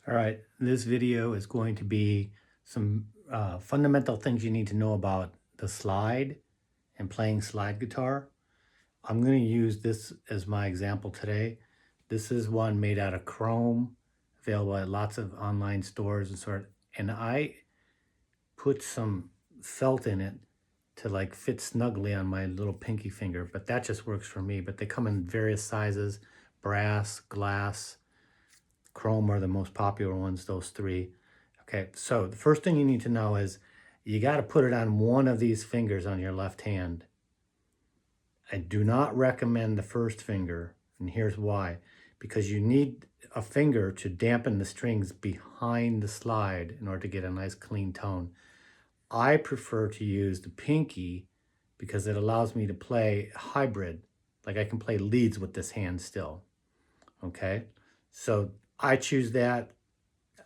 All right, this video is going to be some fundamental things you need to know about the slide and playing slide guitar. I'm going to use this as my example today. This is one made out of chrome, available at lots of online stores and I put some felt in it to like fit snugly on my little pinky finger, but that just works for me. But they come in various sizes: brass, glass, chrome are the most popular ones, those three. Okay, so the first thing you need to know is you got to put it on one of these fingers on your left hand. I do not recommend the first finger, and here's why. Because you need a finger to dampen the strings behind the slide in order to get a nice clean tone. I prefer to use the pinky because it allows me to play hybrid. Like I can play leads with this hand still. Okay, so I choose that.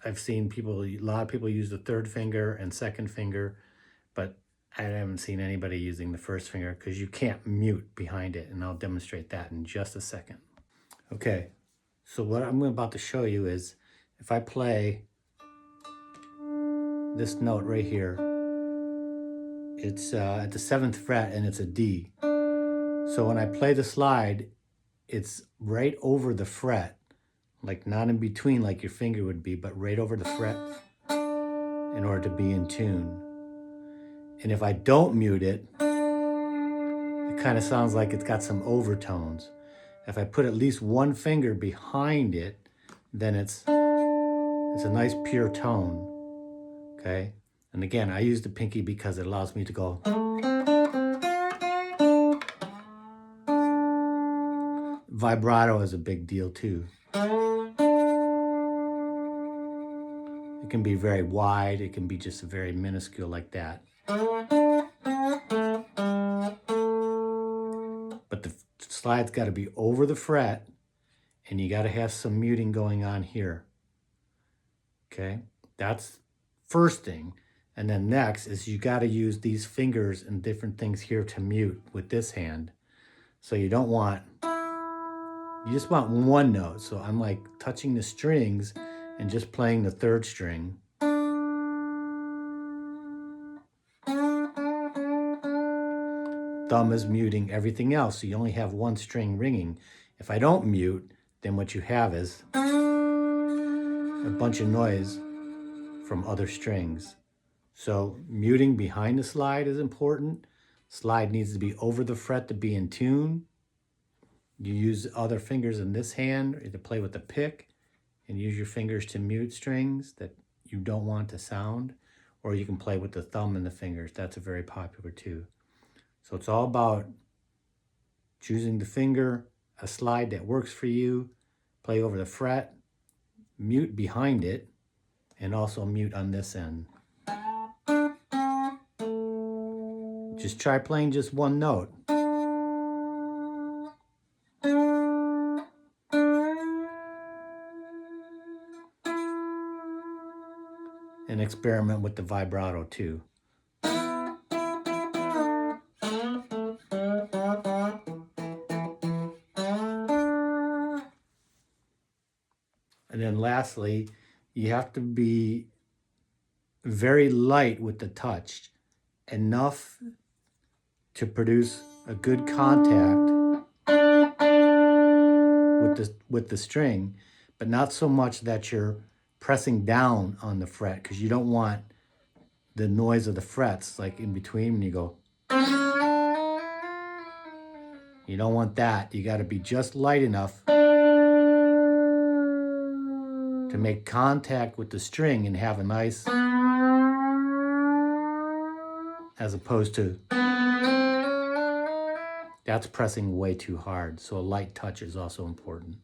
I've seen a lot of people use the third finger and second finger, but I haven't seen anybody using the first finger because you can't mute behind it, and I'll demonstrate that in just a second. Okay, so what I'm about to show you is if I play this note right here, it's at the 7th fret and it's a D. So when I play the slide, it's right over the fret, like not in between like your finger would be, but right over the fret in order to be in tune. And if I don't mute it, it kind of sounds like it's got some overtones. If I put at least one finger behind it, then it's a nice pure tone, okay? And again, I use the pinky because it allows me to go. Vibrato is a big deal too. It can be very wide, it can be just very minuscule like that. But the slide's got to be over the fret, and you got to have some muting going on here. Okay, that's first thing. And then next is you got to use these fingers and different things here to mute with this hand. So you just want one note. So I'm like touching the strings and just playing the third string. Thumb is muting everything else, so you only have one string ringing. If I don't mute, then what you have is a bunch of noise from other strings. So muting behind the slide is important. Slide needs to be over the fret to be in tune. You use other fingers in this hand to play with the pick and use your fingers to mute strings that you don't want to sound, or you can play with the thumb and the fingers. That's a very popular too. So it's all about choosing the finger, a slide that works for you, play over the fret, mute behind it, and also mute on this end. Just try playing just one note. And experiment with the vibrato too. And then lastly, you have to be very light with the touch, enough to produce a good contact with the string, but not so much that you're pressing down on the fret, because you don't want the noise of the frets like in between when you go. You don't want that. You got to be just light enough to make contact with the string and have a nice, as opposed to that's pressing way too hard. So a light touch is also important.